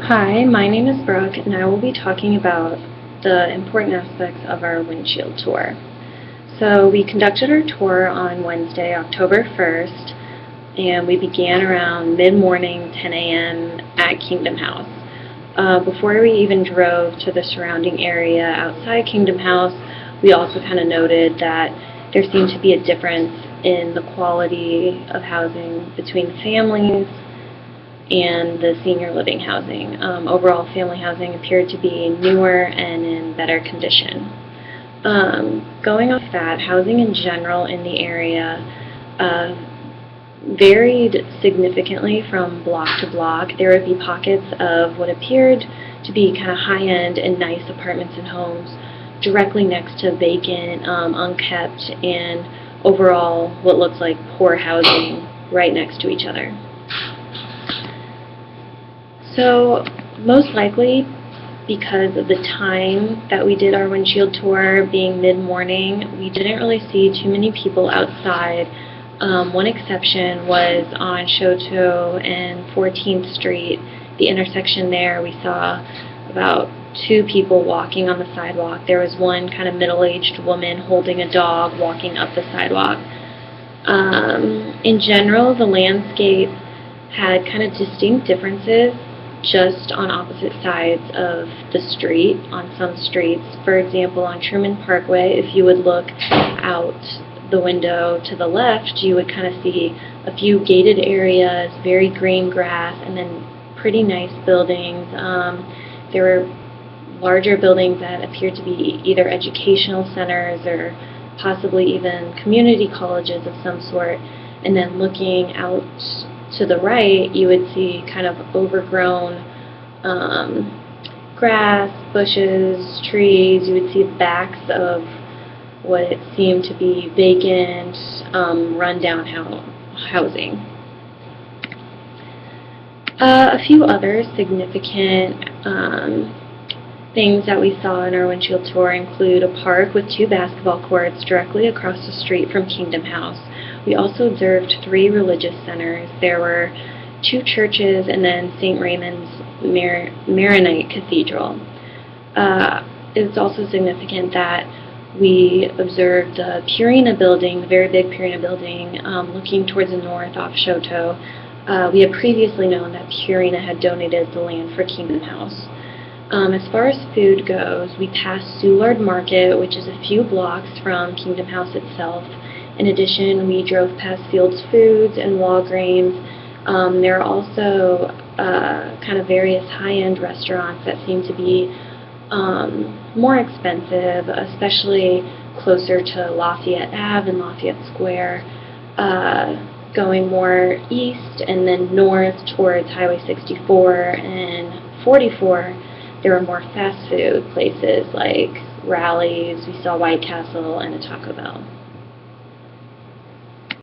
Hi, my name is Brooke, and I will be talking about the important aspects of our windshield tour. So we conducted our tour on Wednesday, October 1st, and we began around mid-morning, 10 a.m. at Kingdom House. Before we even drove to the surrounding area outside Kingdom House, we also kind of noted that there seemed to be a difference in the quality of housing between families and the senior living housing. Overall, family housing appeared to be newer and in better condition. Going off that, housing in general in the area varied significantly from block to block. There would be pockets of what appeared to be kind of high-end and nice apartments and homes directly next to vacant, unkept, and overall what looks like poor housing right next to each other. So most likely, because of the time that we did our windshield tour being mid-morning, we didn't really see too many people outside. One exception was on Shoto and 14th Street, the intersection there. We saw about 2 people walking on the sidewalk. There was one kind of middle-aged woman holding a dog walking up the sidewalk. In general, the landscape had kind of distinct differences just on opposite sides of the street on some streets. For example, on Truman Parkway, if you would look out the window to the left, you would kind of see a few gated areas, very green grass, and then pretty nice buildings. There were larger buildings that appeared to be either educational centers or possibly even community colleges of some sort. And then looking out to the right, you would see kind of overgrown grass, bushes, trees. You would see backs of what seemed to be vacant, rundown housing. A few other significant things that we saw in our windshield tour include a park with 2 basketball courts directly across the street from Kingdom House. We also observed 3 religious centers. There were 2 churches and then St. Raymond's Maronite Cathedral. It's also significant that we observed the Purina building, the very big Purina building, looking towards the north off Shoto. We had previously known that Purina had donated the land for Kingdom House. As far as food goes, we passed Soulard Market, which is a few blocks from Kingdom House itself. In addition, we drove past Fields Foods and Walgreens. There are also kind of various high-end restaurants that seem to be more expensive, especially closer to Lafayette Ave and Lafayette Square. Going more east and then north towards Highway 64 and 44, there were more fast food places like Rally's. We saw White Castle and a Taco Bell.